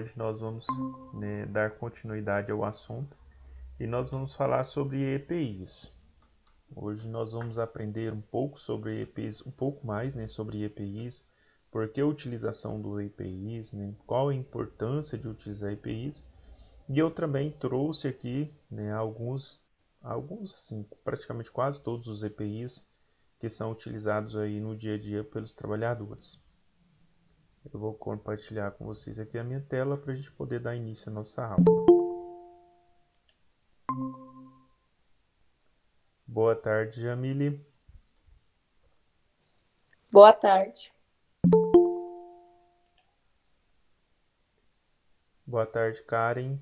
hoje nós vamos, né, dar continuidade ao assunto e nós vamos falar sobre EPIs. Hoje nós vamos aprender um pouco sobre EPIs, um pouco mais, né, sobre EPIs, por que a utilização do EPIs, né, qual a importância de utilizar EPIs. E eu também trouxe aqui, né, alguns assim, praticamente quase todos os EPIs que são utilizados aí no dia a dia pelos trabalhadores. Eu vou compartilhar com vocês aqui a minha tela para a gente poder dar início à nossa aula. Boa tarde, Jamile. Boa tarde. Boa tarde, Karen.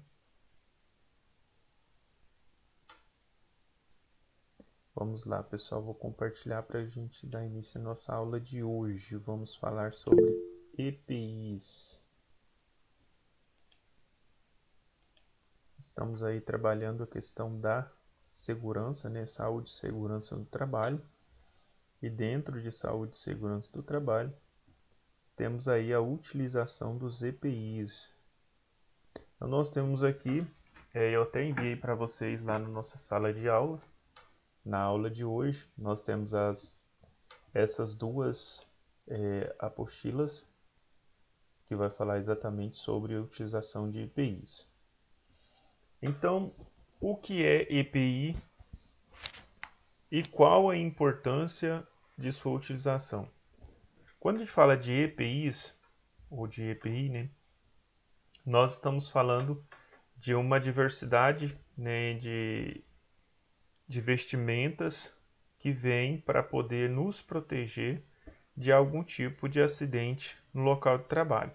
Vamos lá, pessoal. Vou compartilhar para a gente dar início à nossa aula de hoje. Vamos falar sobre EPIs. Estamos aí trabalhando a questão da segurança, né? Saúde e segurança do trabalho. E dentro de saúde e segurança do trabalho, temos aí a utilização dos EPIs. Então, nós temos aqui, eu até enviei para vocês lá na nossa sala de aula. Na aula de hoje, nós temos essas duas apostilas que vai falar exatamente sobre a utilização de EPIs. Então, o que é EPI e qual a importância de sua utilização? Quando a gente fala de EPIs, ou de EPI, né, nós estamos falando de uma diversidade, né, de vestimentas que vêm para poder nos proteger de algum tipo de acidente no local de trabalho.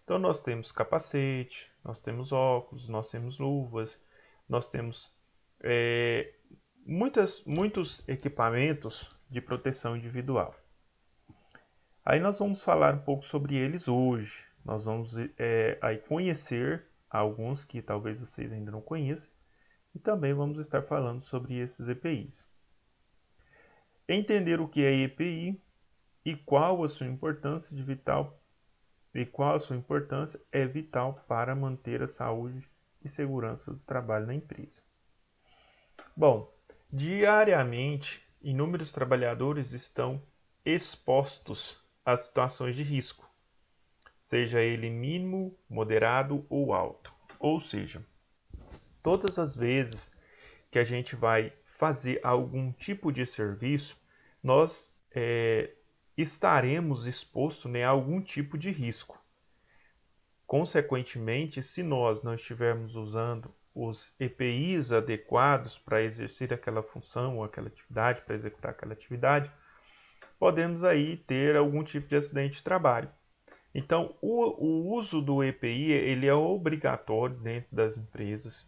Então nós temos capacete, nós temos óculos, nós temos luvas, nós temos muitos equipamentos de proteção individual. Aí nós vamos falar um pouco sobre eles hoje. Nós vamos aí conhecer alguns que talvez vocês ainda não conheçam e também vamos estar falando sobre esses EPIs. Entender o que é EPI e qual a sua importância é vital para manter a saúde e segurança do trabalho na empresa. Bom, diariamente, inúmeros trabalhadores estão expostos a situações de risco, seja ele mínimo, moderado ou alto. Ou seja, todas as vezes que a gente vai fazer algum tipo de serviço, nós estaremos expostos, né, a algum tipo de risco. Consequentemente, se nós não estivermos usando os EPIs adequados para exercer aquela função ou aquela atividade, para executar aquela atividade, podemos aí ter algum tipo de acidente de trabalho. Então, o uso do EPI ele é obrigatório dentro das empresas.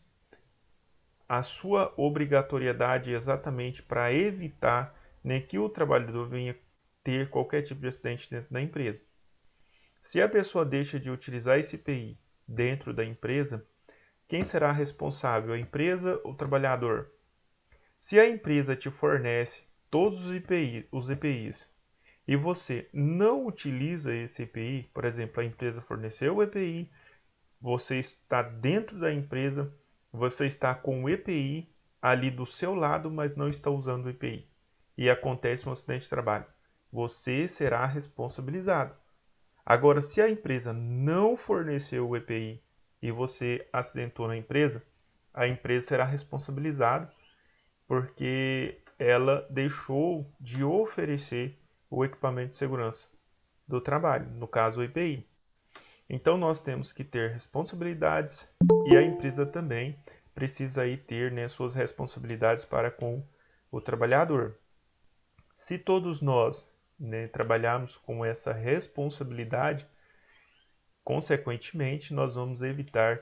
A sua obrigatoriedade é exatamente para evitar, né, que o trabalhador venha ter qualquer tipo de acidente dentro da empresa. Se a pessoa deixa de utilizar esse EPI dentro da empresa, quem será responsável? A empresa ou o trabalhador? Se a empresa te fornece todos os EPIs e você não utiliza esse EPI, por exemplo, a empresa forneceu o EPI, você está dentro da empresa, você está com o EPI ali do seu lado, mas não está usando o EPI. E acontece um acidente de trabalho. Você será responsabilizado. Agora, se a empresa não forneceu o EPI e você acidentou na empresa, a empresa será responsabilizada porque ela deixou de oferecer o equipamento de segurança do trabalho, no caso o EPI. Então nós temos que ter responsabilidades e a empresa também precisa aí ter, né, suas responsabilidades para com o trabalhador. Se todos nós, né, trabalharmos com essa responsabilidade, consequentemente nós vamos evitar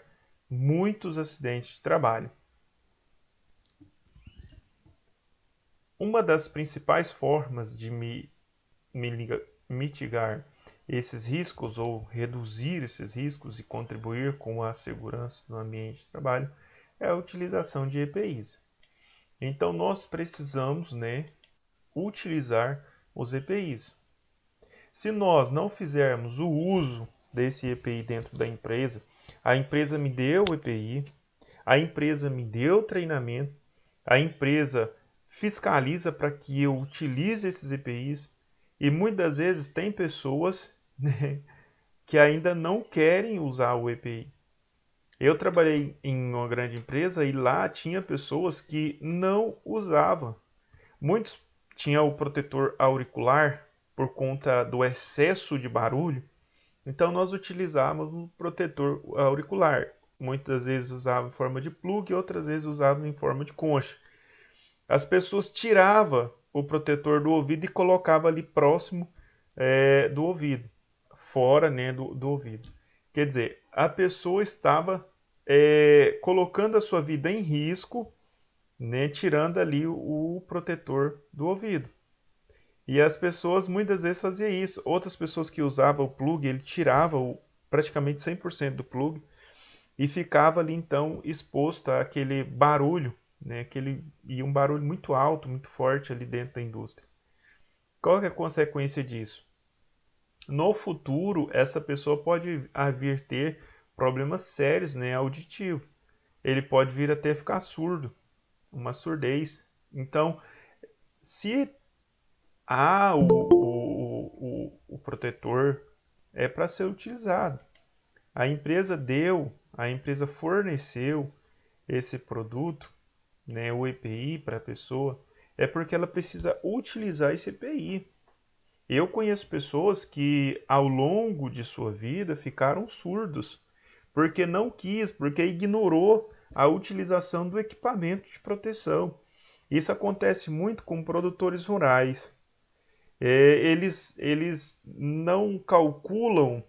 muitos acidentes de trabalho. Uma das principais formas de mitigar esses riscos ou reduzir esses riscos e contribuir com a segurança no ambiente de trabalho é a utilização de EPIs. Então nós precisamos, né, utilizar os EPIs. Se nós não fizermos o uso desse EPI dentro da empresa, A empresa me deu o EPI, a empresa me deu treinamento, a empresa fiscaliza para que eu utilize esses EPIs e muitas vezes tem pessoas, né, que ainda não querem usar o EPI. Eu trabalhei em uma grande empresa e lá tinha pessoas que não usavam. Muitos tinham o protetor auricular por conta do excesso de barulho, então nós utilizávamos o protetor auricular. Muitas vezes usavam em forma de plug, outras vezes usavam em forma de concha. As pessoas tiravam o protetor do ouvido e colocavam ali próximo do ouvido, fora, né, do ouvido. Quer dizer, a pessoa estava colocando a sua vida em risco, né, tirando ali o protetor do ouvido. E as pessoas muitas vezes faziam isso. Outras pessoas que usavam o plug, ele tirava praticamente 100% do plug e ficava ali então exposto àquele barulho, né? E um barulho muito alto, muito forte ali dentro da indústria. Qual é a consequência disso? No futuro, essa pessoa pode vir ter problemas sérios, né, auditivo. Ele pode vir até ficar surdo, uma surdez. Então, se há o protetor, é para ser utilizado. A empresa forneceu esse produto, né, o EPI para a pessoa, é porque ela precisa utilizar esse EPI. Eu conheço pessoas que ao longo de sua vida ficaram surdos, porque não quis, porque ignorou a utilização do equipamento de proteção. Isso acontece muito com produtores rurais. Eles não calculam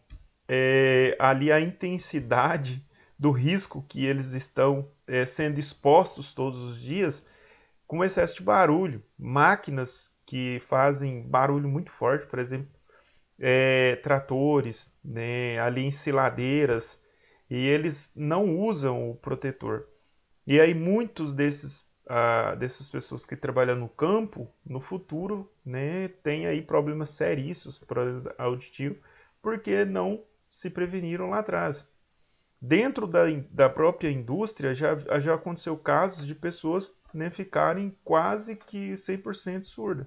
ali a intensidade do risco que eles estão sendo expostos todos os dias com excesso de barulho. Máquinas que fazem barulho muito forte, por exemplo, tratores, né, ali ensiladeiras, e eles não usam o protetor. E aí muitos dessas pessoas que trabalham no campo, no futuro, né, tem aí problemas seríssimos, problemas auditivos, porque não se preveniram lá atrás. Dentro da própria indústria já aconteceu casos de pessoas, né, ficarem quase que 100% surdas,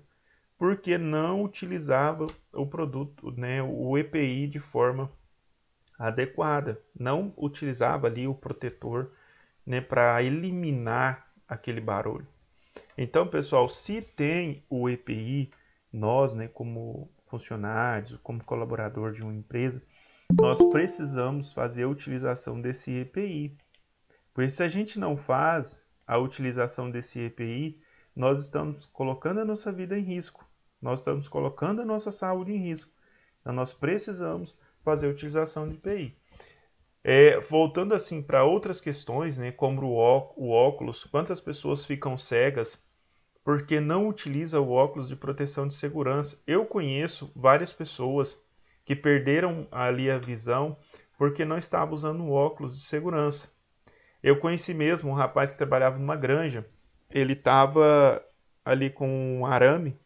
porque não utilizava o produto, né, o EPI de forma adequada, não utilizava ali o protetor, né, para eliminar aquele barulho. Então, pessoal, se tem o EPI, nós, né, como funcionários, como colaborador de uma empresa, nós precisamos fazer a utilização desse EPI. Porque se a gente não faz a utilização desse EPI, nós estamos colocando a nossa vida em risco. Nós estamos colocando a nossa saúde em risco. Então, nós precisamos fazer a utilização de EPI. Voltando assim para outras questões, né, como o óculos, quantas pessoas ficam cegas porque não utiliza o óculos de proteção de segurança? Eu conheço várias pessoas que perderam ali a visão porque não estavam usando o óculos de segurança. Eu conheci mesmo um rapaz que trabalhava numa granja. Ele estava ali com um arame,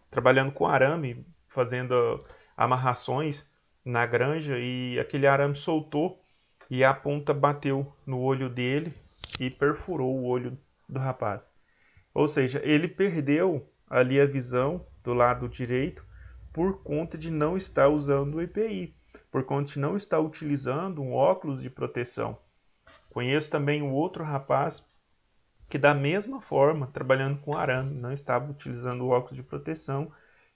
trabalhando com arame, fazendo amarrações na granja e aquele arame soltou e a ponta bateu no olho dele e perfurou o olho do rapaz. Ou seja, ele perdeu ali a visão do lado direito por conta de não estar usando o EPI, por conta de não estar utilizando um óculos de proteção. Conheço também um outro rapaz que da mesma forma, trabalhando com arame, não estava utilizando o óculos de proteção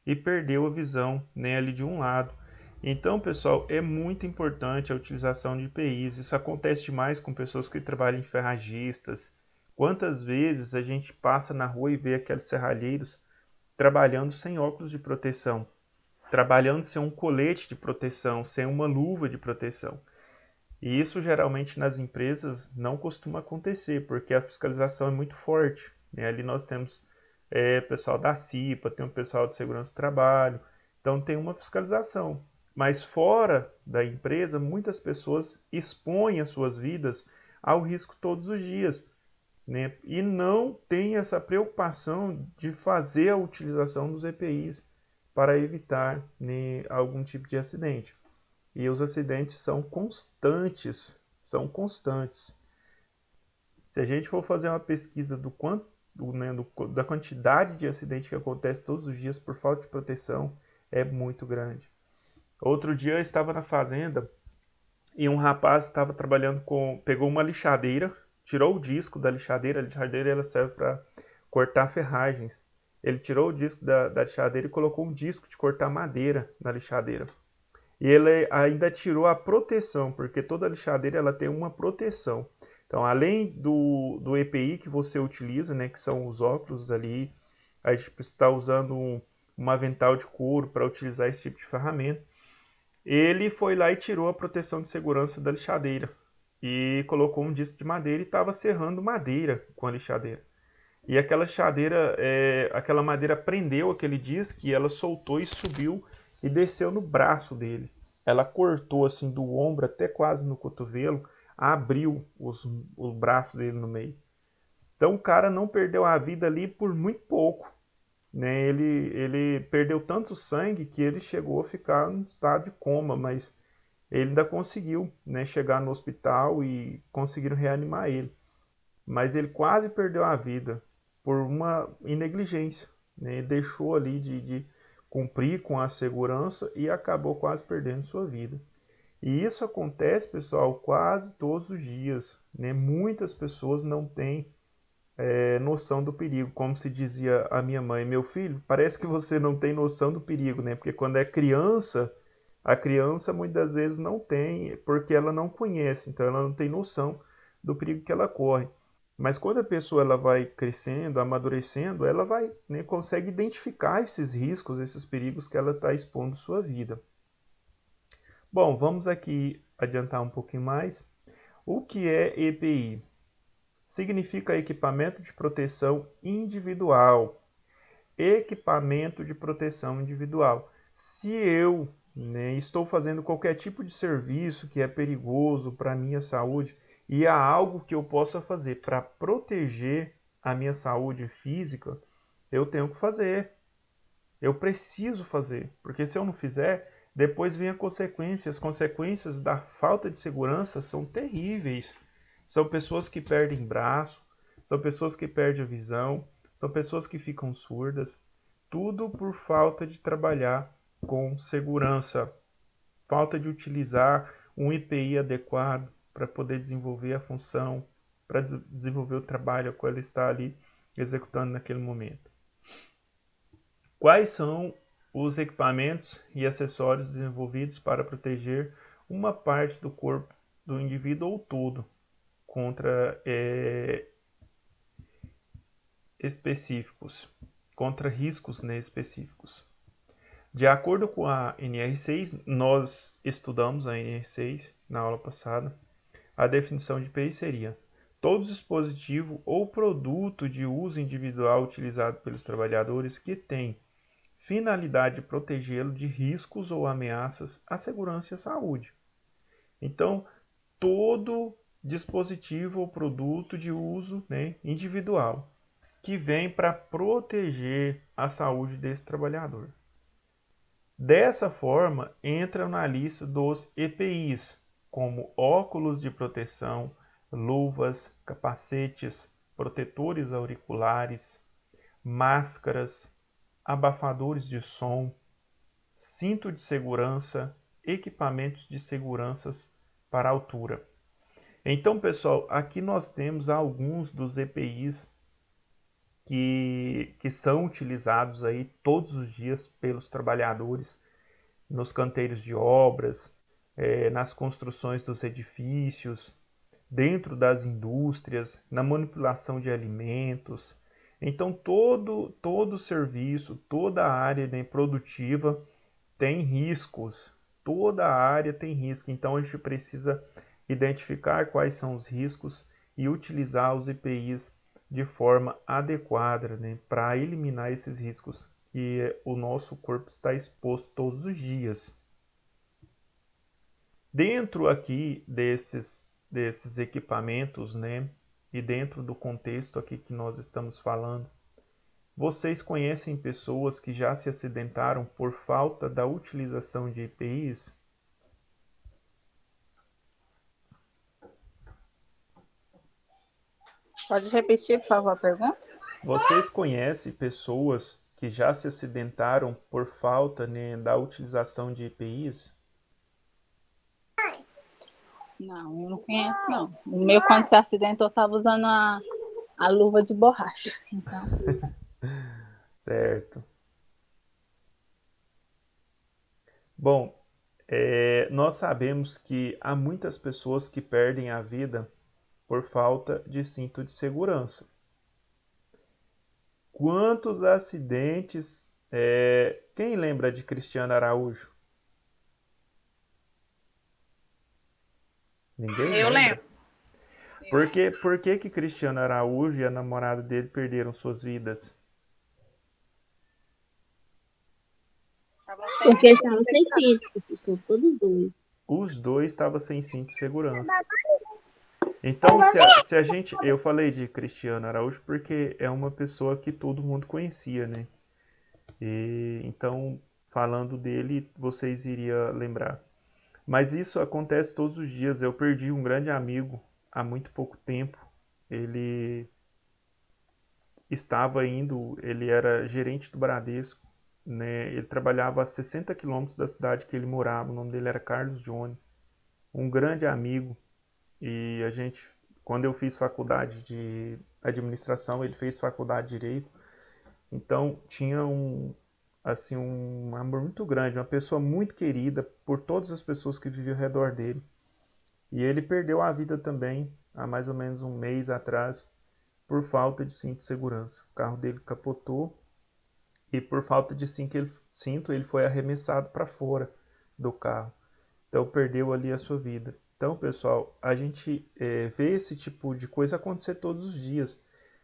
e perdeu a visão, né, ali de um lado. Então, pessoal, é muito importante a utilização de EPIs. Isso acontece demais com pessoas que trabalham em ferragistas. Quantas vezes a gente passa na rua e vê aqueles serralheiros trabalhando sem óculos de proteção, trabalhando sem um colete de proteção, sem uma luva de proteção. E isso geralmente nas empresas não costuma acontecer, porque a fiscalização é muito forte, né? Ali nós temos pessoal da CIPA, tem o pessoal de segurança do trabalho, então tem uma fiscalização. Mas fora da empresa, muitas pessoas expõem as suas vidas ao risco todos os dias, né? E não tem essa preocupação de fazer a utilização dos EPIs para evitar, né, algum tipo de acidente. E os acidentes são constantes são constantes. Se a gente for fazer uma pesquisa do quanto, da quantidade de acidentes que acontece todos os dias por falta de proteção, é muito grande. Outro dia eu estava na fazenda e um rapaz estava trabalhando pegou uma lixadeira, tirou o disco da lixadeira, a lixadeira ela serve para cortar ferragens. Ele tirou o disco da lixadeira e colocou um disco de cortar madeira na lixadeira. E ele ainda tirou a proteção, porque toda lixadeira ela tem uma proteção. Então, além do EPI que você utiliza, né, que são os óculos ali, a gente está usando um avental de couro para utilizar esse tipo de ferramenta. Ele foi lá e tirou a proteção de segurança da lixadeira e colocou um disco de madeira e estava serrando madeira com a lixadeira. E aquela lixadeira, aquela madeira prendeu aquele disco e ela soltou e subiu e desceu no braço dele. Ela cortou assim do ombro até quase no cotovelo, abriu o braço dele no meio. Então o cara não perdeu a vida ali por muito pouco, né? Ele perdeu tanto sangue que ele chegou a ficar em estado de coma, mas ele ainda conseguiu, né, chegar no hospital e conseguiram reanimar ele. Mas ele quase perdeu a vida por uma negligência, né? Ele deixou ali de cumprir com a segurança e acabou quase perdendo sua vida. E isso acontece, pessoal, quase todos os dias, né? Muitas pessoas não têm noção do perigo, como se dizia a minha mãe: meu filho, parece que você não tem noção do perigo, né? Porque quando é criança, a criança muitas vezes não tem, porque ela não conhece, então ela não tem noção do perigo que ela corre. Mas quando a pessoa ela vai crescendo, amadurecendo, ela vai, né, consegue identificar esses riscos, esses perigos que ela está expondo sua vida. Bom, vamos aqui adiantar um pouquinho mais. O que é EPI? Significa equipamento de proteção individual. Equipamento de proteção individual. Se eu, né, estou fazendo qualquer tipo de serviço que é perigoso para a minha saúde e há algo que eu possa fazer para proteger a minha saúde física, eu tenho que fazer. Eu preciso fazer, porque se eu não fizer, depois vem a consequência. As consequências da falta de segurança são terríveis. São pessoas que perdem braço, são pessoas que perdem a visão, são pessoas que ficam surdas, tudo por falta de trabalhar com segurança, falta de utilizar um EPI adequado para poder desenvolver a função, para desenvolver o trabalho que ela está ali executando naquele momento. Quais são os equipamentos e acessórios desenvolvidos para proteger uma parte do corpo do indivíduo ou todo contra contra riscos, né, específicos? De acordo com a NR6, nós estudamos a NR6 na aula passada, a definição de EPI seria: todo dispositivo ou produto de uso individual utilizado pelos trabalhadores que tem finalidade de protegê-lo de riscos ou ameaças à segurança e à saúde. Então, todo dispositivo ou produto de uso, né, individual que vem para proteger a saúde desse trabalhador. Dessa forma, entra na lista dos EPIs, como óculos de proteção, luvas, capacetes, protetores auriculares, máscaras, abafadores de som, cinto de segurança, equipamentos de segurança para altura. Então, pessoal, aqui nós temos alguns dos EPIs que são utilizados aí todos os dias pelos trabalhadores nos canteiros de obras, nas construções dos edifícios, dentro das indústrias, na manipulação de alimentos. Então, todo serviço, toda a área, né, produtiva tem riscos. Toda a área tem risco. Então, a gente precisa identificar quais são os riscos e utilizar os EPIs de forma adequada, né, para eliminar esses riscos que o nosso corpo está exposto todos os dias. Dentro aqui desses equipamentos, né, e dentro do contexto aqui que nós estamos falando, vocês conhecem pessoas que já se acidentaram por falta da utilização de EPIs? Pode repetir, por favor, a pergunta? Vocês conhecem pessoas que já se acidentaram por falta, né, da utilização de EPIs? Não, eu não conheço, não. O meu, quando se acidentou, estava usando a luva de borracha. Então, Certo. Bom, nós sabemos que há muitas pessoas que perdem a vida por falta de cinto de segurança. Quantos acidentes? Quem lembra de Cristiano Araújo? Ninguém eu lembra? lembro. Por que Cristiano Araújo e a namorada dele perderam suas vidas? Porque estavam sem cintos, estou todos dois. Os dois estavam sem cinto de segurança. Então, se a gente. Eu falei de Cristiano Araújo porque é uma pessoa que todo mundo conhecia, né? Então, falando dele, vocês iriam lembrar. Mas isso acontece todos os dias. Eu perdi um grande amigo há muito pouco tempo. Ele estava indo, ele era gerente do Bradesco, né? Ele trabalhava a 60 quilômetros da cidade que ele morava. O nome dele era Carlos Johnny, um grande amigo. E a gente, quando eu fiz faculdade de administração, ele fez faculdade de direito. Então tinha um amor muito grande, uma pessoa muito querida por todas as pessoas que viviam ao redor dele. E ele perdeu a vida também há mais ou menos um mês atrás por falta de cinto de segurança. O carro dele capotou e por falta de cinto ele foi arremessado para fora do carro. Então perdeu ali a sua vida. Então, pessoal, a gente vê esse tipo de coisa acontecer todos os dias.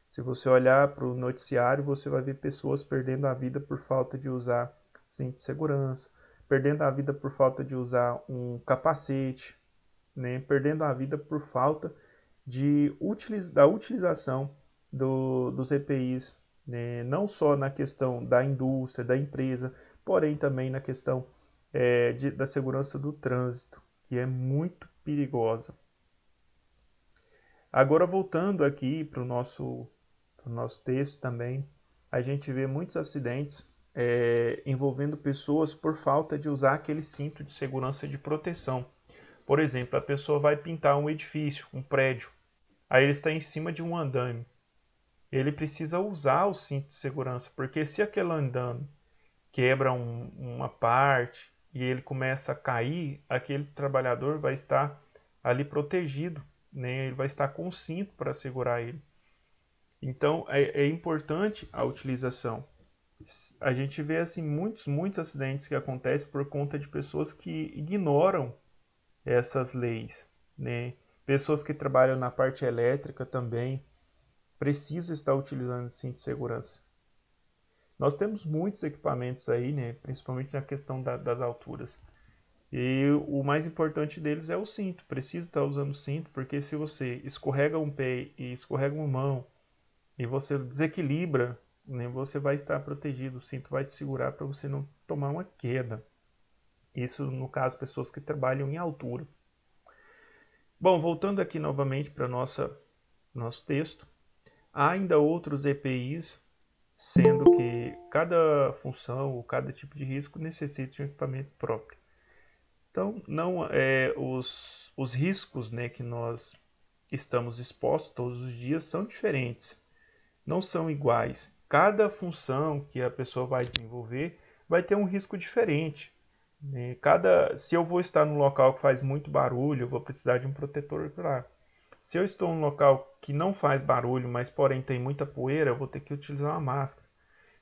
Se você olhar para o noticiário, você vai ver pessoas perdendo a vida por falta de usar cinto de segurança, perdendo a vida por falta de usar um capacete, né? Perdendo a vida por falta da utilização dos EPIs, né? Não só na questão da indústria, da empresa, porém também na questão da segurança do trânsito, que é muito perigosa. Agora, voltando aqui para o nosso texto também, a gente vê muitos acidentes envolvendo pessoas por falta de usar aquele cinto de segurança de proteção. Por exemplo, a pessoa vai pintar um edifício, um prédio, aí ele está em cima de um andame. Ele precisa usar o cinto de segurança, porque se aquele andame quebra uma parte e ele começa a cair, aquele trabalhador vai estar ali protegido, né? Ele vai estar com o cinto para segurar ele. Então é importante a utilização. A gente vê assim muitos acidentes que acontecem por conta de pessoas que ignoram essas leis, né? Pessoas que trabalham na parte elétrica também precisam estar utilizando cinto de segurança. Nós temos muitos equipamentos aí, né? Principalmente na questão das alturas. E o mais importante deles é o cinto. Precisa estar usando o cinto, porque se você escorrega um pé e escorrega uma mão e você desequilibra, né, você vai estar protegido. O cinto vai te segurar para você não tomar uma queda. Isso no caso pessoas que trabalham em altura. Bom, voltando aqui novamente para nosso texto, há ainda outros EPIs, sendo que cada função ou cada tipo de risco necessita de um equipamento próprio. Então, não os riscos, né, que nós estamos expostos todos os dias são diferentes, não são iguais. Cada função que a pessoa vai desenvolver vai ter um risco diferente, né? Se eu vou estar num local que faz muito barulho, eu vou precisar de um protetor ocular. Se eu estou num local que não faz barulho, mas porém tem muita poeira, eu vou ter que utilizar uma máscara.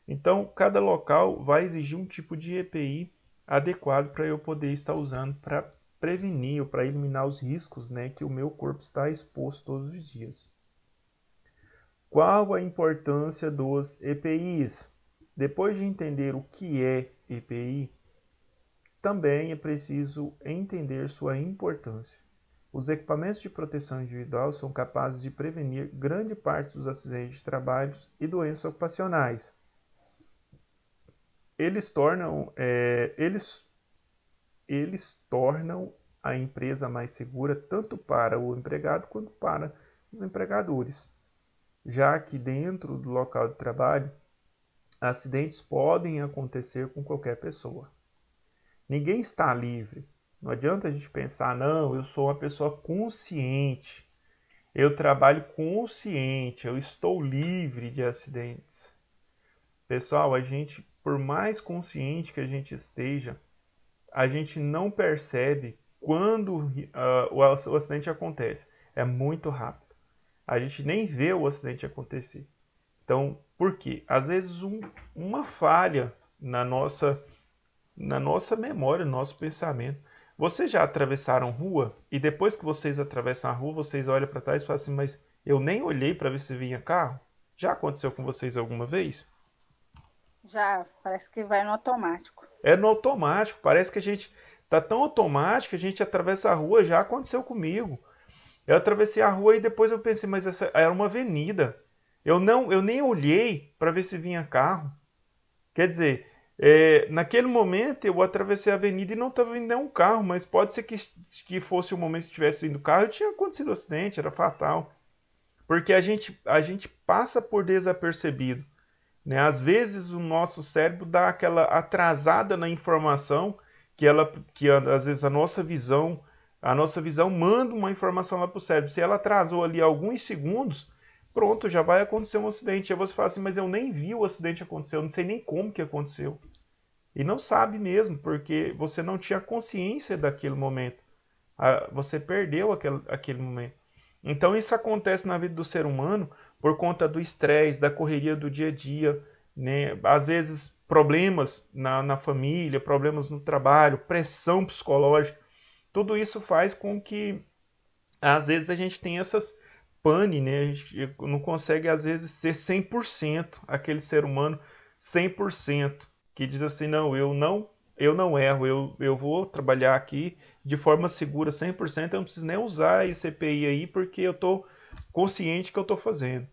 Então, cada local vai exigir um tipo de EPI adequado para eu poder estar usando para prevenir ou para eliminar os riscos, né, que o meu corpo está exposto todos os dias. Qual a importância dos EPIs? Depois de entender o que é EPI, também é preciso entender sua importância. Os equipamentos de proteção individual são capazes de prevenir grande parte dos acidentes de trabalho e doenças ocupacionais. Eles tornam, eles tornam a empresa mais segura tanto para o empregado quanto para os empregadores. já que dentro do local de trabalho, acidentes podem acontecer com qualquer pessoa. Ninguém está livre. Não adianta a gente pensar, não, eu sou uma pessoa consciente, eu trabalho consciente, eu estou livre de acidentes. Pessoal, a gente, por mais consciente que a gente esteja, a gente não percebe quando o acidente acontece. É muito rápido. A gente nem vê o acidente acontecer. Então, por quê? Às vezes uma falha na nossa memória, no nosso pensamento. Vocês já atravessaram rua e depois que vocês atravessam a rua, vocês olham para trás e falam assim, mas eu nem olhei para ver se vinha carro? Já aconteceu com vocês alguma vez? Já, parece que vai no automático. É no automático, parece que a gente tá tão automático que a gente atravessa a rua, já aconteceu comigo. Eu atravessei a rua e depois eu pensei, mas essa era uma avenida. Eu nem olhei para ver se vinha carro. Quer dizer, naquele momento eu atravessei a avenida e não estava vindo nenhum carro, mas pode ser que fosse o momento que tivesse vindo carro e tinha acontecido um acidente, era fatal. Porque a gente passa por desapercebido, né? Às vezes o nosso cérebro dá aquela atrasada na informação que às vezes a nossa visão manda uma informação lá para o cérebro. Se ela atrasou ali alguns segundos, pronto, já vai acontecer um acidente. Aí você fala assim, mas eu nem vi o acidente acontecer, eu não sei nem como que aconteceu. E não sabe mesmo, porque você não tinha consciência daquele momento. Você perdeu aquele momento. Então isso acontece na vida do ser humano por conta do estresse, da correria do dia a dia, né? Às vezes problemas na família, problemas no trabalho, pressão psicológica. Tudo isso faz com que às vezes a gente tenha essas pane, né? A gente não consegue às vezes ser 100% aquele ser humano 100% que diz assim, não, eu não erro, eu vou trabalhar aqui de forma segura 100%, eu não preciso nem usar esse EPI aí porque eu estou consciente que eu estou fazendo,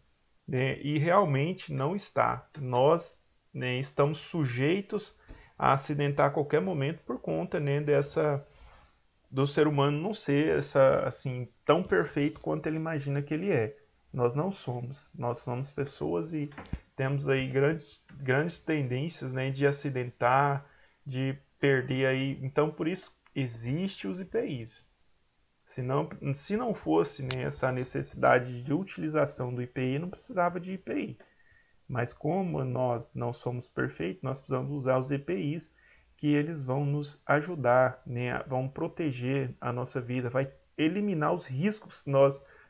né? E realmente não está. Nós, né, estamos sujeitos a acidentar a qualquer momento por conta, né, do ser humano não ser assim tão perfeito quanto ele imagina que ele é. Nós não somos. Nós somos pessoas e temos aí grandes tendências, né, de acidentar, de perder aí. Então, por isso existe os IPIs. Se não fosse, né, essa necessidade de utilização do IPI, não precisava de IPI. Mas como nós não somos perfeitos, nós precisamos usar os EPIs, que eles vão nos ajudar, né? Vão proteger a nossa vida, vai eliminar os riscos que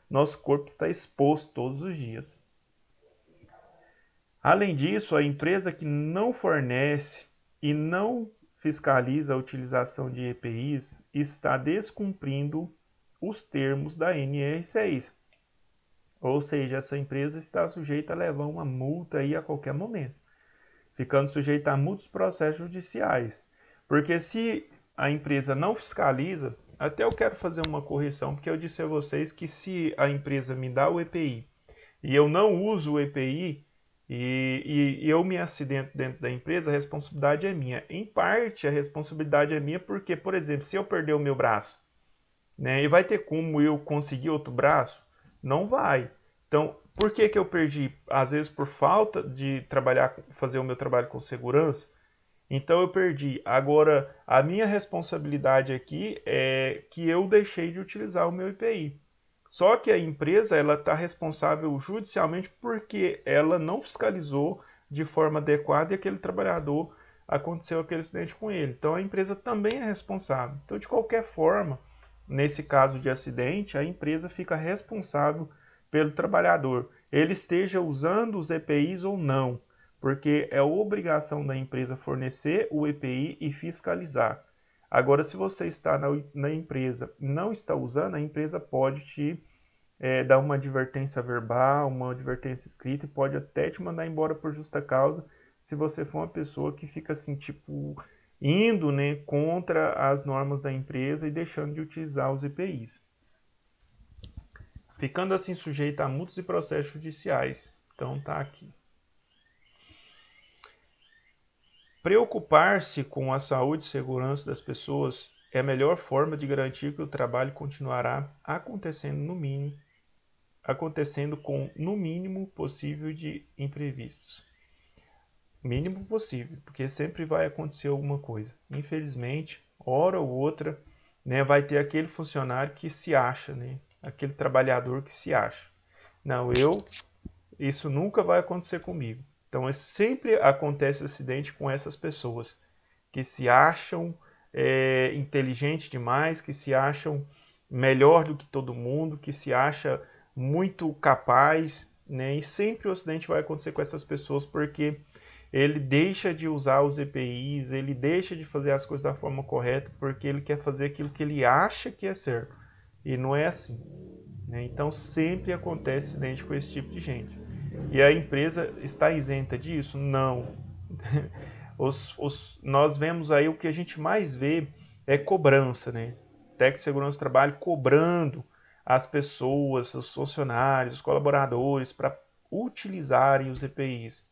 nosso corpo está exposto todos os dias. Além disso, a empresa que não fornece e não fiscaliza a utilização de EPIs está descumprindo os termos da NR6. Ou seja, essa empresa está sujeita a levar uma multa aí a qualquer momento, ficando sujeita a muitos processos judiciais. Porque se a empresa não fiscaliza, até eu quero fazer uma correção, porque eu disse a vocês que se a empresa me dá o EPI e eu não uso o EPI e eu me acidento dentro da empresa, a responsabilidade é minha. Em parte, a responsabilidade é minha porque, por exemplo, se eu perder o meu braço, né, e vai ter como eu conseguir outro braço? Não vai. Então, por que que eu perdi? Às vezes por falta de trabalhar, fazer o meu trabalho com segurança. Então eu perdi. Agora, a minha responsabilidade aqui é que eu deixei de utilizar o meu IPI. Só que a empresa ela está responsável judicialmente porque ela não fiscalizou de forma adequada e aquele trabalhador aconteceu aquele acidente com ele. Então a empresa também é responsável. Então, de qualquer forma, nesse caso de acidente, a empresa fica responsável pelo trabalhador, ele esteja usando os EPIs ou não, porque é obrigação da empresa fornecer o EPI e fiscalizar. Agora, se você está na empresa e não está usando, a empresa pode te dar uma advertência verbal, uma advertência escrita e pode até te mandar embora por justa causa se você for uma pessoa que fica assim, tipo, indo, né, contra as normas da empresa e deixando de utilizar os EPIs. Ficando assim sujeito a multas e processos judiciais. Então tá aqui. Preocupar-se com a saúde e segurança das pessoas é a melhor forma de garantir que o trabalho continuará acontecendo no mínimo acontecendo com no mínimo possível de imprevistos. Mínimo possível, porque sempre vai acontecer alguma coisa. Infelizmente, hora ou outra, né, vai ter aquele funcionário que se acha, né, aquele trabalhador que se acha. Não, isso nunca vai acontecer comigo. Então, sempre acontece acidente com essas pessoas que se acham inteligentes demais, que se acham melhor do que todo mundo, que se acha muito capaz, né? E sempre o acidente vai acontecer com essas pessoas porque ele deixa de usar os EPIs, ele deixa de fazer as coisas da forma correta porque ele quer fazer aquilo que ele acha que é certo. E não é assim, né? Então sempre acontece acidente com esse tipo de gente. E a empresa está isenta disso? Não. Nós vemos aí o que a gente mais vê é cobrança, né? Técnico de segurança do trabalho cobrando as pessoas, os funcionários, os colaboradores para utilizarem os EPIs.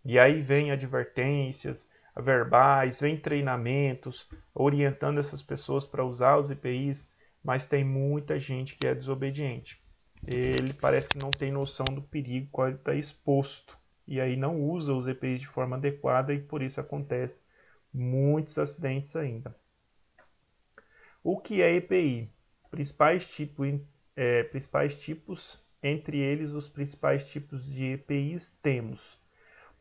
E aí vem advertências verbais, vem treinamentos orientando essas pessoas para usar os EPIs, mas tem muita gente que é desobediente. Ele parece que não tem noção do perigo qual ele está exposto e aí não usa os EPIs de forma adequada e por isso acontece muitos acidentes ainda. O que é EPI? Principais tipos, entre eles os principais tipos de EPIs temos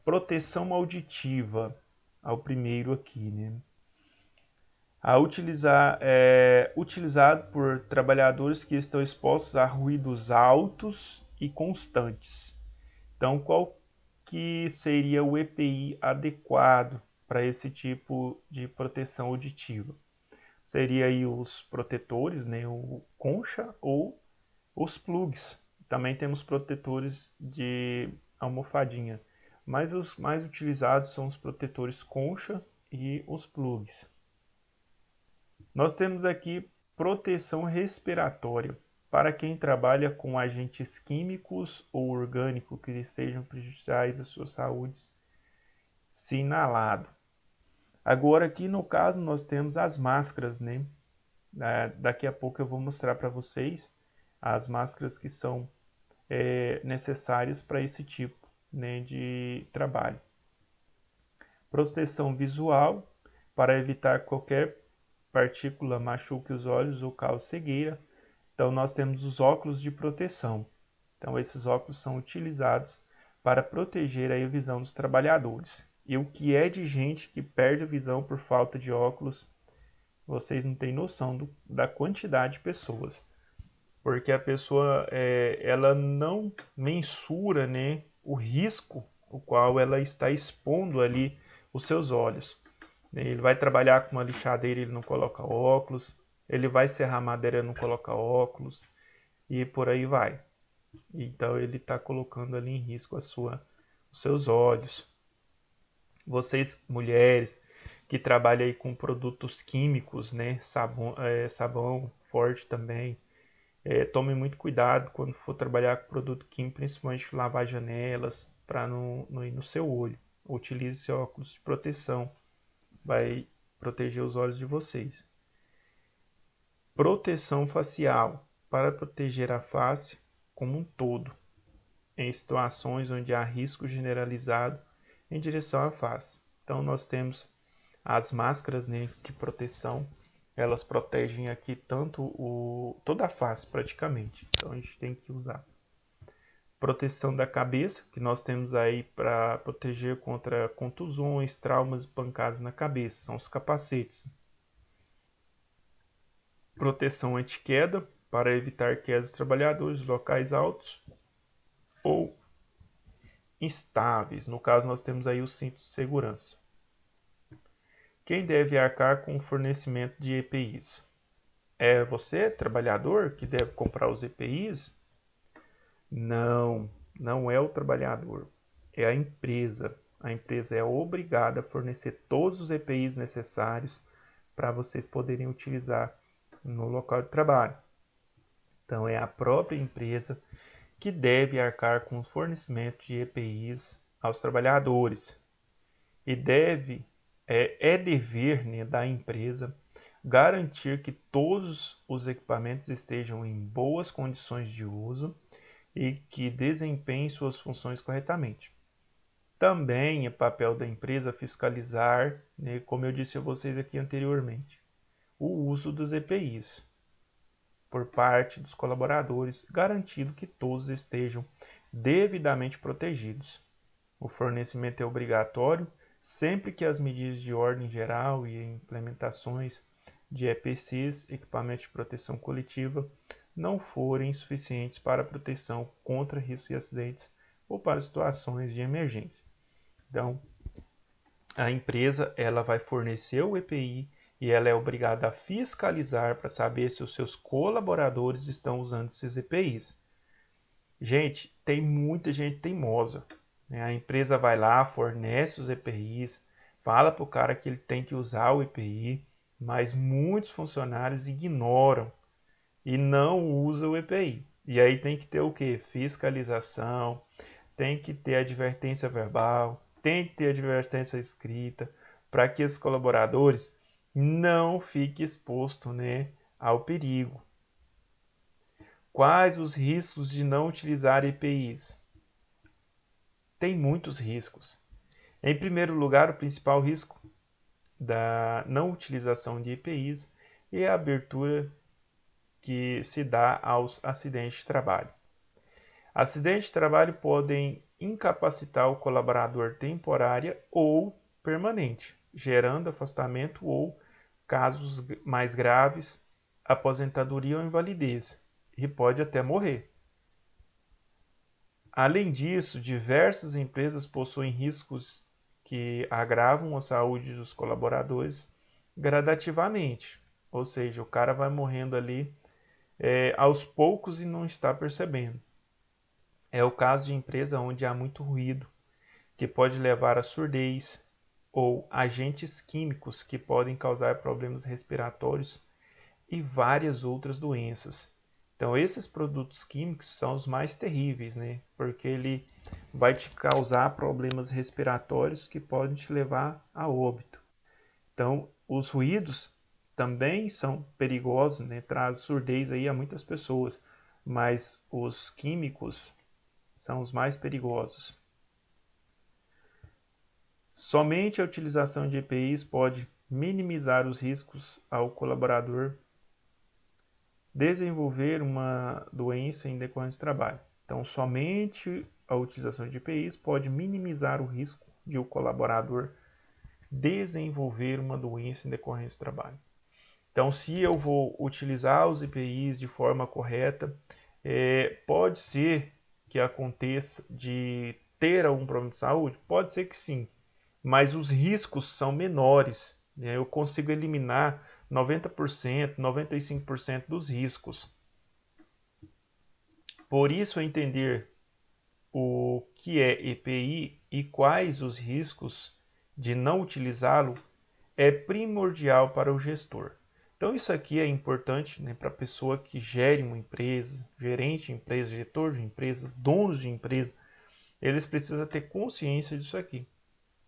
proteção auditiva, ao primeiro aqui, né? Utilizado por trabalhadores que estão expostos a ruídos altos e constantes. Então, qual que seria o EPI adequado para esse tipo de proteção auditiva? Seria aí os protetores, né, o concha ou os plugs. Também temos protetores de almofadinha, mas os mais utilizados são os protetores concha e os plugs. Nós temos aqui proteção respiratória para quem trabalha com agentes químicos ou orgânicos que sejam prejudiciais à sua saúde, se inalado. Agora aqui no caso nós temos as máscaras, né? Daqui a pouco eu vou mostrar para vocês as máscaras que são necessárias para esse tipo, né, de trabalho. Proteção visual para evitar qualquer partícula machuque os olhos ou cause cegueira. Então nós temos os óculos de proteção. Então esses óculos são utilizados para proteger a visão dos trabalhadores. E o que é de gente que perde a visão por falta de óculos, vocês não têm noção da quantidade de pessoas. Porque a pessoa ela não mensura, né, o risco o qual ela está expondo ali os seus olhos. Ele vai trabalhar com uma lixadeira, ele não coloca óculos. Ele vai serrar madeira, não coloca óculos. E por aí vai. Então ele está colocando ali em risco os seus olhos. Vocês, mulheres, que trabalham aí com produtos químicos, né? Sabão forte também. Tome muito cuidado quando for trabalhar com produto químico, principalmente lavar janelas, para não ir no seu olho. Utilize seu óculos de proteção. Vai proteger os olhos de vocês. Proteção facial, para proteger a face como um todo, em situações onde há risco generalizado em direção à face. Então nós temos as máscaras, né, de proteção, elas protegem aqui toda a face praticamente, então a gente tem que usar. Proteção da cabeça, que nós temos aí para proteger contra contusões, traumas e pancadas na cabeça, são os capacetes. Proteção anti-queda, para evitar quedas dos trabalhadores em locais altos ou instáveis. No caso, nós temos aí o cinto de segurança. Quem deve arcar com o fornecimento de EPIs? É você, trabalhador, que deve comprar os EPIs? Não, não é o trabalhador, é a empresa. A empresa é obrigada a fornecer todos os EPIs necessários para vocês poderem utilizar no local de trabalho. Então é a própria empresa que deve arcar com o fornecimento de EPIs aos trabalhadores. E é dever, né, da empresa garantir que todos os equipamentos estejam em boas condições de uso e que desempenhem suas funções corretamente. Também é papel da empresa fiscalizar, né, como eu disse a vocês aqui anteriormente, o uso dos EPIs por parte dos colaboradores, garantindo que todos estejam devidamente protegidos. O fornecimento é obrigatório sempre que as medidas de ordem geral e implementações de EPCs, equipamentos de proteção coletiva, não forem suficientes para a proteção contra riscos e acidentes ou para situações de emergência. Então, a empresa ela vai fornecer o EPI e ela é obrigada a fiscalizar para saber se os seus colaboradores estão usando esses EPIs. Gente, tem muita gente teimosa, né? A empresa vai lá, fornece os EPIs, fala para o cara que ele tem que usar o EPI, mas muitos funcionários ignoram e não usam o EPI. E aí tem que ter o quê? Fiscalização, tem que ter advertência verbal, tem que ter advertência escrita, para que esses colaboradores não fiquem expostos, né, ao perigo. Quais os riscos de não utilizar EPIs? Tem muitos riscos. Em primeiro lugar, o principal risco da não utilização de EPIs é a abertura que se dá aos acidentes de trabalho. Acidentes de trabalho podem incapacitar o colaborador temporária ou permanente, gerando afastamento ou, casos mais graves, aposentadoria ou invalidez, e pode até morrer. Além disso, diversas empresas possuem riscos que agravam a saúde dos colaboradores gradativamente, ou seja, o cara vai morrendo ali aos poucos e não está percebendo. É o caso de empresa onde há muito ruído, que pode levar à surdez, ou agentes químicos que podem causar problemas respiratórios e várias outras doenças. Então, esses produtos químicos são os mais terríveis, né? Porque ele vai te causar problemas respiratórios que podem te levar a óbito. Então, os ruídos também são perigosos, né? Traz surdez aí a muitas pessoas, mas os químicos são os mais perigosos. Somente a utilização de EPIs pode minimizar os riscos ao colaborador desenvolver uma doença em decorrência do trabalho. Então, somente a utilização de EPIs pode minimizar o risco de o colaborador desenvolver uma doença em decorrência do trabalho. Então, se eu vou utilizar os EPIs de forma correta, pode ser que aconteça de ter algum problema de saúde? Pode ser que sim, mas os riscos são menores, né? Eu consigo eliminar 90%, 95% dos riscos. Por isso, entender o que é EPI e quais os riscos de não utilizá-lo é primordial para o gestor. Então, isso aqui é importante, né, para a pessoa que gere uma empresa, gerente de empresa, diretor de empresa, donos de empresa. Eles precisam ter consciência disso aqui,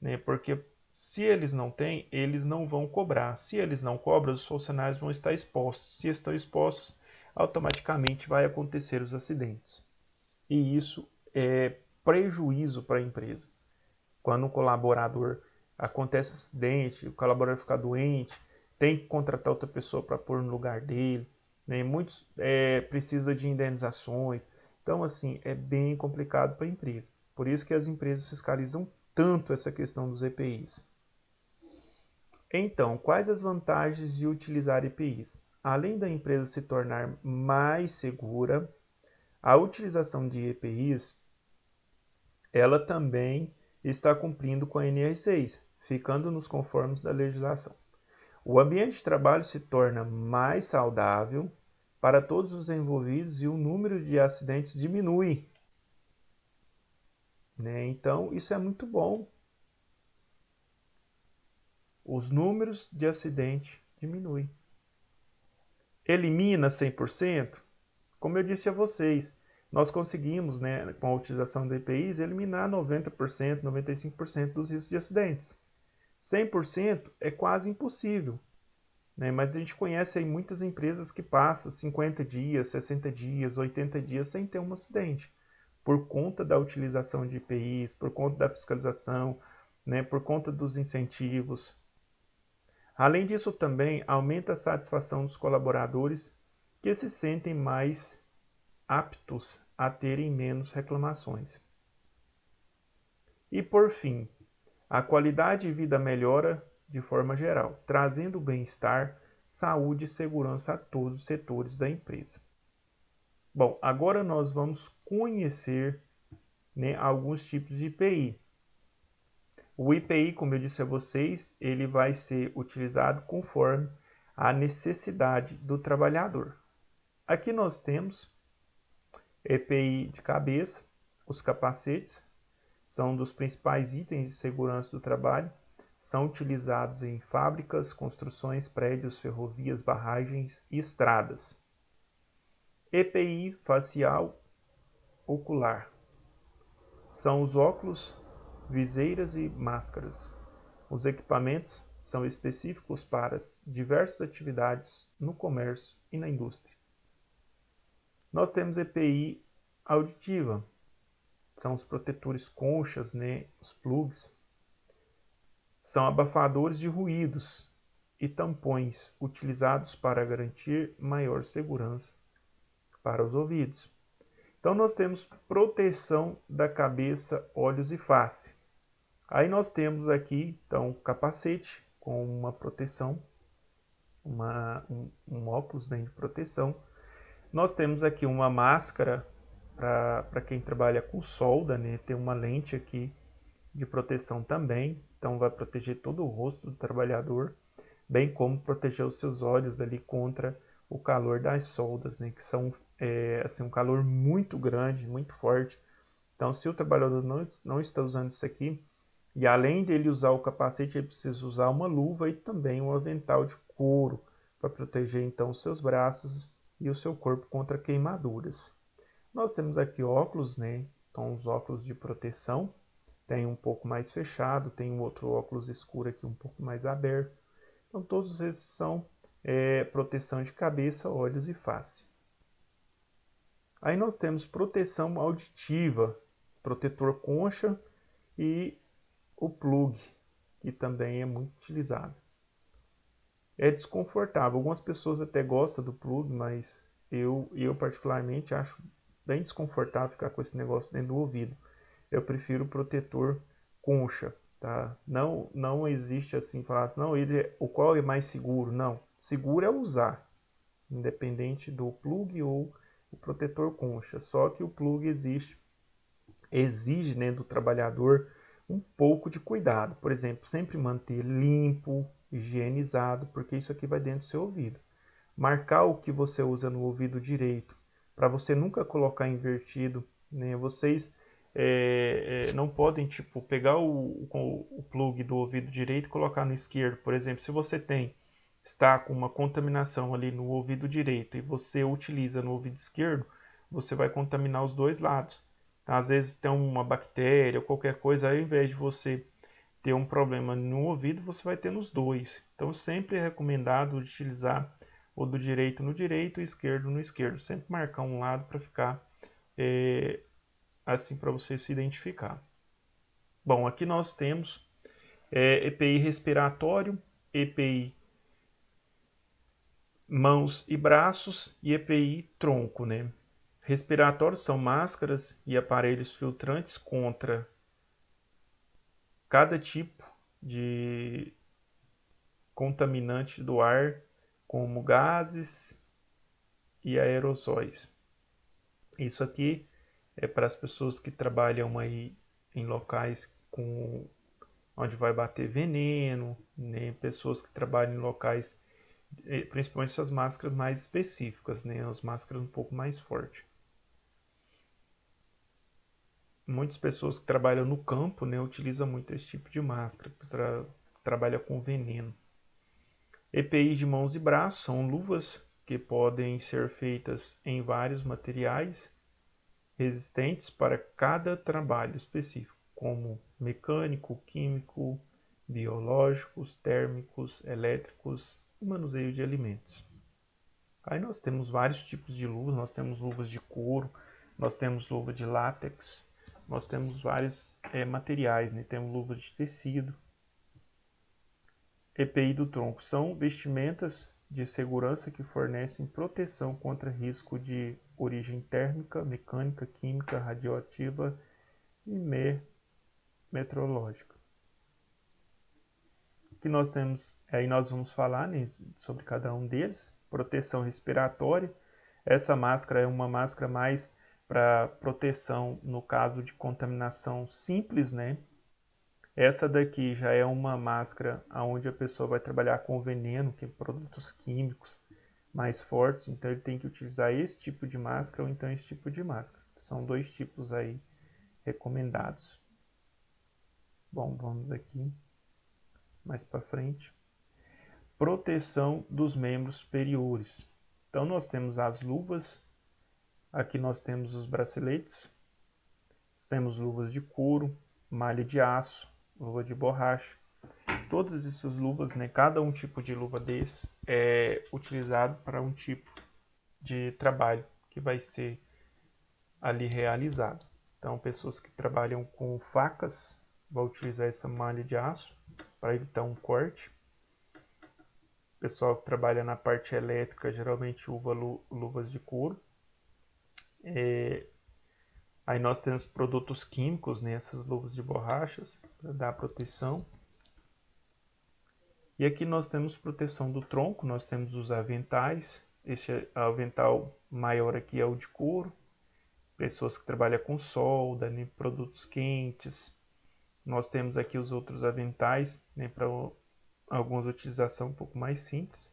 né, porque se eles não têm, eles não vão cobrar. Se eles não cobram, os funcionários vão estar expostos. Se estão expostos, automaticamente vai acontecer os acidentes. E isso é prejuízo para a empresa. Quando um colaborador acontece um acidente, o colaborador fica doente, tem que contratar outra pessoa para pôr no lugar dele, né? Muitos precisam de indenizações. Então, assim, é bem complicado para a empresa. Por isso que as empresas fiscalizam tanto essa questão dos EPIs. Então, quais as vantagens de utilizar EPIs? Além da empresa se tornar mais segura, a utilização de EPIs, ela também está cumprindo com a NR6, ficando nos conformes da legislação. O ambiente de trabalho se torna mais saudável para todos os envolvidos e o número de acidentes diminui, né? Então, isso é muito bom. Os números de acidente diminuem. Elimina 100%? Como eu disse a vocês, nós conseguimos, né, com a utilização de EPIs, eliminar 90%, 95% dos riscos de acidentes. 100% é quase impossível. né? Mas a gente conhece aí muitas empresas que passam 50 dias, 60 dias, 80 dias sem ter um acidente, por conta da utilização de EPIs, por conta da fiscalização, né? Por conta dos incentivos. Além disso, também aumenta a satisfação dos colaboradores que se sentem mais aptos a terem menos reclamações. E por fim, a qualidade de vida melhora de forma geral, trazendo bem-estar, saúde e segurança a todos os setores da empresa. Bom, agora nós vamos conhecer, né, alguns tipos de IPI. O IPI, como eu disse a vocês, ele vai ser utilizado conforme a necessidade do trabalhador. Aqui nós temos EPI de cabeça, os capacetes, são um dos principais itens de segurança do trabalho, são utilizados em fábricas, construções, prédios, ferrovias, barragens e estradas. EPI facial ocular, são os óculos, viseiras e máscaras. Os equipamentos são específicos para diversas atividades no comércio e na indústria. Nós temos EPI auditiva, são os protetores conchas, né, os plugs. São abafadores de ruídos e tampões utilizados para garantir maior segurança para os ouvidos. Então nós temos proteção da cabeça, olhos e face. Aí nós temos aqui então capacete com uma proteção, um óculos, né, de proteção. Nós temos aqui uma máscara para quem trabalha com solda, né? Tem uma lente aqui de proteção também, então vai proteger todo o rosto do trabalhador, bem como proteger os seus olhos ali contra o calor das soldas, né? Que são assim, um calor muito grande, muito forte. Então, se o trabalhador não está usando isso aqui, e além dele usar o capacete, ele precisa usar uma luva e também um avental de couro para proteger então os seus braços e o seu corpo contra queimaduras. Nós temos aqui óculos, né? Então, os óculos de proteção, tem um pouco mais fechado, tem um outro óculos escuro aqui um pouco mais aberto. Então, todos esses são proteção de cabeça, olhos e face. Aí nós temos proteção auditiva, protetor concha e o plug, que também é muito utilizado. É desconfortável, algumas pessoas até gostam do plug, mas eu particularmente acho bem desconfortável ficar com esse negócio dentro do ouvido. Eu prefiro o protetor concha, tá? Não existe assim, falar assim, não, o qual é mais seguro? Não, seguro é usar, independente do plug ou o protetor concha. Só que o plug exige, né, do trabalhador um pouco de cuidado. Por exemplo, sempre manter limpo, higienizado, porque isso aqui vai dentro do seu ouvido. Marcar o que você usa no ouvido direito, para você nunca colocar invertido, né? Vocês não podem tipo pegar o plug do ouvido direito e colocar no esquerdo. Por exemplo, se você está com uma contaminação ali no ouvido direito e você utiliza no ouvido esquerdo, você vai contaminar os dois lados. Então, às vezes tem uma bactéria ou qualquer coisa, ao invés de você ter um problema no ouvido, você vai ter nos dois. Então, sempre é recomendado utilizar o do direito no direito e o esquerdo no esquerdo. Sempre marcar um lado para ficar assim para você se identificar. Bom, aqui nós temos EPI respiratório, EPI mãos e braços e EPI tronco, né? Respiratórios são máscaras e aparelhos filtrantes contra cada tipo de contaminante do ar, como gases e aerossóis. Isso aqui é para as pessoas que trabalham aí em locais onde vai bater veneno, né? Pessoas que trabalham em locais, principalmente essas máscaras mais específicas, né? As máscaras um pouco mais fortes. Muitas pessoas que trabalham no campo, né, utilizam muito esse tipo de máscara, trabalha com veneno. EPI de mãos e braços são luvas que podem ser feitas em vários materiais resistentes para cada trabalho específico, como mecânico, químico, biológicos, térmicos, elétricos e manuseio de alimentos. Aí nós temos vários tipos de luvas, nós temos luvas de couro, nós temos luva de látex, nós temos vários materiais, né? Temos luvas de tecido. EPI do tronco são vestimentas de segurança que fornecem proteção contra risco de origem térmica, mecânica, química, radioativa e meteorológica. Que nós temos, aí nós vamos falar, né, sobre cada um deles. Proteção respiratória. Essa máscara é uma máscara mais para proteção no caso de contaminação simples, né? Essa daqui já é uma máscara onde a pessoa vai trabalhar com veneno, que é produtos químicos mais fortes, então ele tem que utilizar esse tipo de máscara ou então esse tipo de máscara. São dois tipos aí recomendados. Bom, vamos aqui mais para frente. Proteção dos membros superiores. Então nós temos as luvas, aqui nós temos os braceletes, temos luvas de couro, malha de aço, luva de borracha. Todas essas luvas, né, cada um tipo de luva desse é utilizado para um tipo de trabalho que vai ser ali realizado. Então, pessoas que trabalham com facas vão utilizar essa malha de aço para evitar um corte. O pessoal que trabalha na parte elétrica geralmente usa luvas de couro. Aí nós temos produtos químicos, né, essas luvas de borrachas para dar proteção. E aqui nós temos proteção do tronco, nós temos os aventais. Esse avental maior aqui é o de couro. Pessoas que trabalham com solda, né, produtos quentes. Nós temos aqui os outros aventais, né, para algumas utilização um pouco mais simples.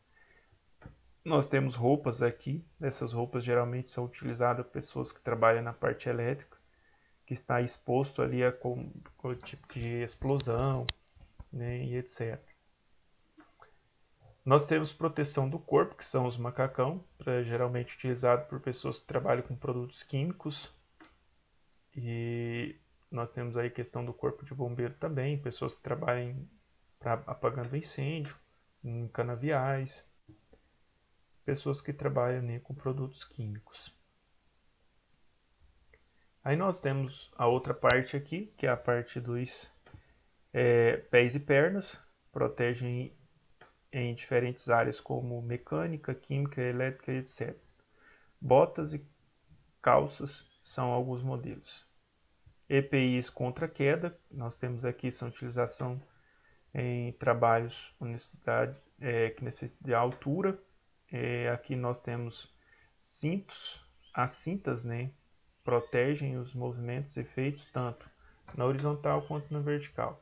Nós temos roupas aqui. Essas roupas geralmente são utilizadas por pessoas que trabalham na parte elétrica, que está exposto ali a com tipo de explosão, né, e etc. Nós temos proteção do corpo, que são os macacão, geralmente utilizado por pessoas que trabalham com produtos químicos. E nós temos aí questão do corpo de bombeiro também, pessoas que trabalham apagando incêndio, em canaviais, pessoas que trabalham, né, com produtos químicos. Aí nós temos a outra parte aqui, que é a parte dos pés e pernas, protegem em diferentes áreas como mecânica, química, elétrica, etc. Botas e calças são alguns modelos. EPIs contra queda, nós temos aqui são utilização em trabalhos que necessitam de altura. Aqui nós temos cintos, as cintas, né, protegem os movimentos e efeitos tanto na horizontal quanto na vertical.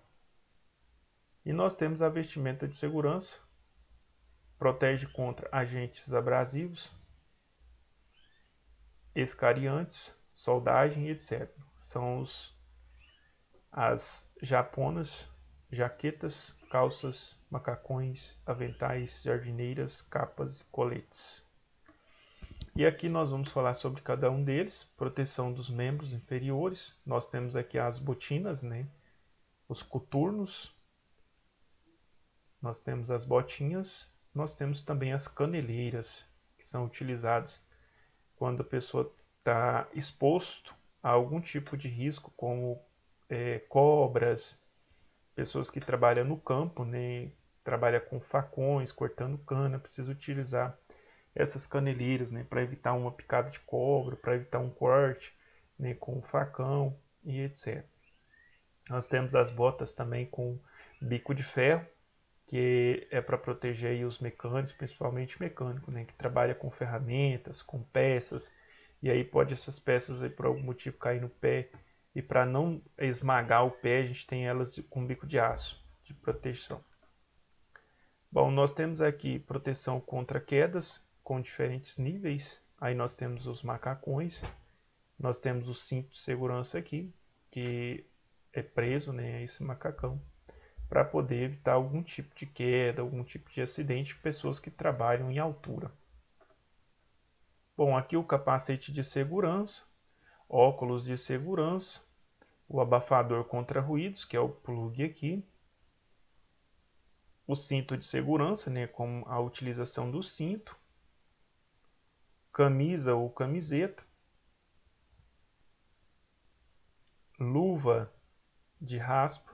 E nós temos a vestimenta de segurança, protege contra agentes abrasivos, escariantes, soldagem, etc. São as japonas, jaquetas, calças, macacões, aventais, jardineiras, capas e coletes. E aqui nós vamos falar sobre cada um deles. Proteção dos membros inferiores. Nós temos aqui as botinas, né? Os coturnos. Nós temos as botinhas. Nós temos também as caneleiras, que são utilizadas quando a pessoa está exposto a algum tipo de risco, como cobras, pessoas que trabalham no campo, né, trabalham com facões, cortando cana, precisa utilizar essas caneleiras, né, para evitar uma picada de cobra, para evitar um corte, né, com o facão e etc. Nós temos as botas também com bico de ferro, que é para proteger aí os mecânicos, principalmente mecânico, né, que trabalha com ferramentas, com peças, e aí pode essas peças aí por algum motivo cair no pé, e para não esmagar o pé, a gente tem elas com bico de aço, de proteção. Bom, nós temos aqui proteção contra quedas, com diferentes níveis. Aí nós temos os macacões, nós temos o cinto de segurança aqui, que é preso, né, a esse macacão, para poder evitar algum tipo de queda, algum tipo de acidente de pessoas que trabalham em altura. Bom, aqui o capacete de segurança, óculos de segurança, o abafador contra ruídos, que é o plug aqui, o cinto de segurança, né, com a utilização do cinto, camisa ou camiseta, luva de raspa,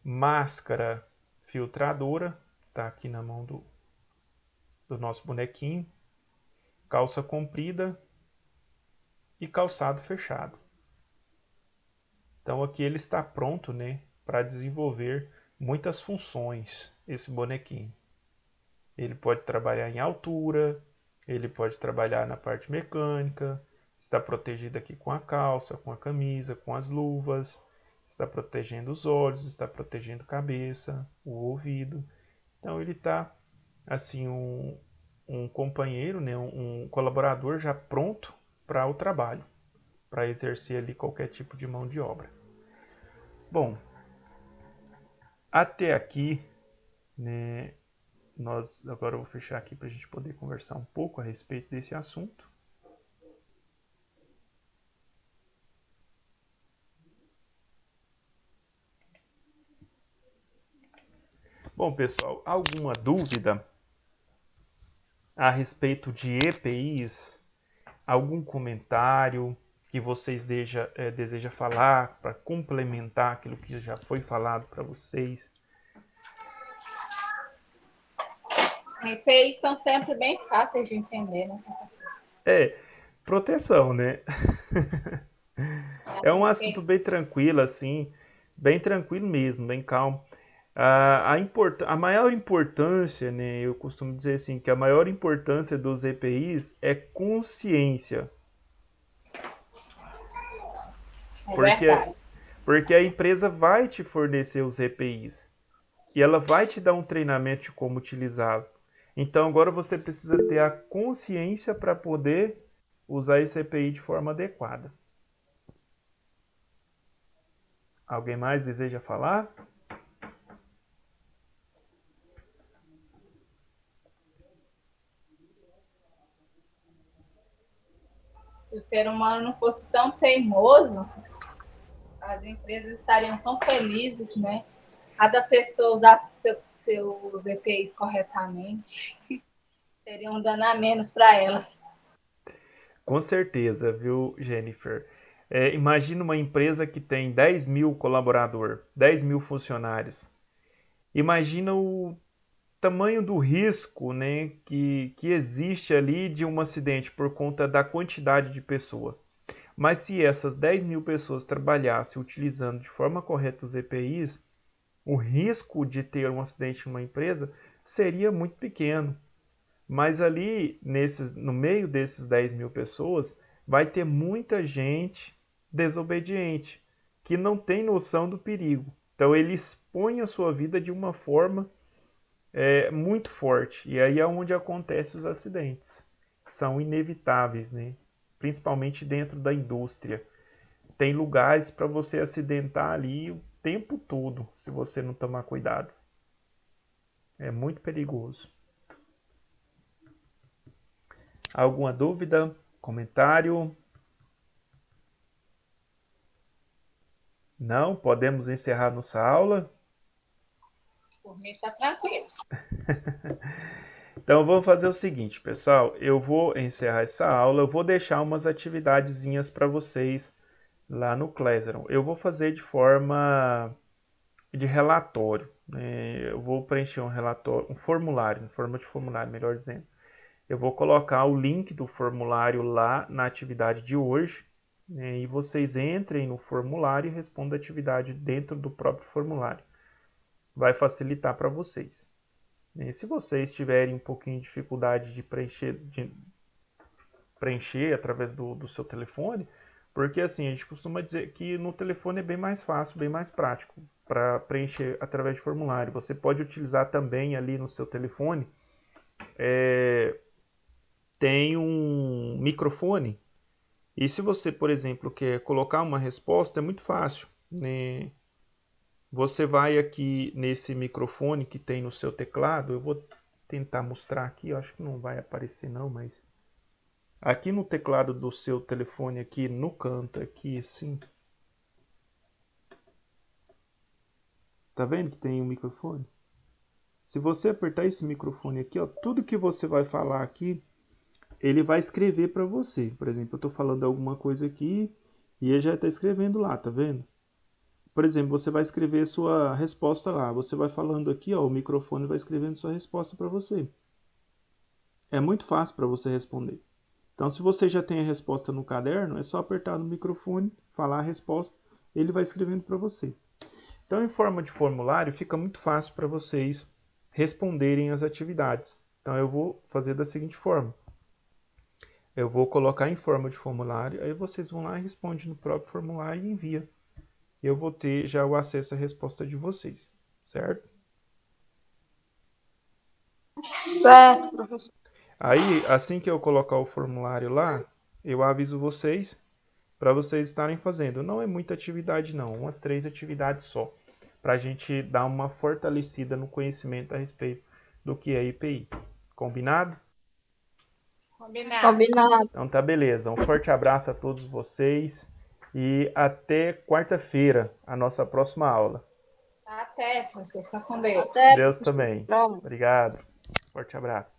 máscara filtradora, tá aqui na mão do nosso bonequinho, calça comprida e calçado fechado. Então aqui ele está pronto, né, para desenvolver muitas funções, esse bonequinho. Ele pode trabalhar em altura, ele pode trabalhar na parte mecânica, está protegido aqui com a calça, com a camisa, com as luvas, está protegendo os olhos, está protegendo a cabeça, o ouvido. Então ele está assim um companheiro, né, um colaborador já pronto para o trabalho, para exercer ali qualquer tipo de mão de obra. Bom, até aqui, né, agora eu vou fechar aqui para a gente poder conversar um pouco a respeito desse assunto. Bom, pessoal, alguma dúvida a respeito de EPIs? Algum comentário que vocês deseja falar para complementar aquilo que já foi falado para vocês? EPIs são sempre bem fáceis de entender, né? Proteção, né? É um assunto bem tranquilo, assim, bem tranquilo mesmo, bem calmo. A maior importância, né, eu costumo dizer assim, que a maior importância dos EPIs é consciência. Verdade. Porque a empresa vai te fornecer os EPIs e ela vai te dar um treinamento de como utilizá-lo. Então agora você precisa ter a consciência para poder usar esse EPI de forma adequada. Alguém mais deseja falar? Se o ser humano não fosse tão teimoso, as empresas estariam tão felizes, né? Cada pessoa usasse seus EPIs corretamente, seria um dano a menos para elas. Com certeza, viu, Jennifer? Imagina uma empresa que tem 10 mil colaboradores, 10 mil funcionários. Imagina o tamanho do risco, né, que existe ali de um acidente por conta da quantidade de pessoa. Mas se essas 10 mil pessoas trabalhassem utilizando de forma correta os EPIs, o risco de ter um acidente em uma empresa seria muito pequeno. Mas ali, no meio desses 10 mil pessoas, vai ter muita gente desobediente, que não tem noção do perigo. Então ele expõe a sua vida de uma forma muito forte. E aí é onde acontecem os acidentes. São inevitáveis, né? Principalmente dentro da indústria. Tem lugares para você acidentar ali o tempo todo, se você não tomar cuidado. É muito perigoso. Alguma dúvida? Comentário? Não? Podemos encerrar nossa aula? Por mim está tranquilo. Então vamos fazer o seguinte, pessoal. Eu vou encerrar essa aula. Eu vou deixar umas atividadezinhas para vocês lá no Classroom. Eu vou fazer de forma de relatório, né? Eu vou preencher um relatório, um formulário, em forma de formulário, melhor dizendo. Eu vou colocar o link do formulário lá na atividade de hoje, né? E vocês entrem no formulário e respondam a atividade dentro do próprio formulário. Vai facilitar para vocês. Se vocês tiverem um pouquinho de dificuldade de preencher através do seu telefone, porque assim, a gente costuma dizer que no telefone é bem mais fácil, bem mais prático para preencher através de formulário. Você pode utilizar também ali no seu telefone, tem um microfone, e se você, por exemplo, quer colocar uma resposta, é muito fácil, né? Você vai aqui nesse microfone que tem no seu teclado, eu vou tentar mostrar aqui, eu acho que não vai aparecer não, mas aqui no teclado do seu telefone, aqui no canto, aqui assim, Tá vendo que tem um microfone? Se você apertar esse microfone aqui, ó, tudo que você vai falar aqui, ele vai escrever para você. Por exemplo, eu estou falando alguma coisa aqui e ele já está escrevendo lá, tá vendo? Por exemplo, você vai escrever sua resposta lá. Você vai falando aqui, ó, o microfone vai escrevendo sua resposta para você. É muito fácil para você responder. Então, se você já tem a resposta no caderno, é só apertar no microfone, falar a resposta, ele vai escrevendo para você. Então, em forma de formulário, fica muito fácil para vocês responderem as atividades. Então, eu vou fazer da seguinte forma. Eu vou colocar em forma de formulário, aí vocês vão lá e respondem no próprio formulário e envia. Eu vou ter já o acesso à resposta de vocês, certo? Certo, professor. Aí, assim que eu colocar o formulário lá, eu aviso vocês para vocês estarem fazendo. Não é muita atividade não, umas 3 atividades só, para a gente dar uma fortalecida no conhecimento a respeito do que é IPI. Combinado? Combinado. Combinado. Então tá beleza. Um forte abraço a todos vocês e até quarta-feira, a nossa próxima aula. Até, professor. Fica com Deus. Até, Deus professor. também. Pronto. Obrigado. Forte abraço.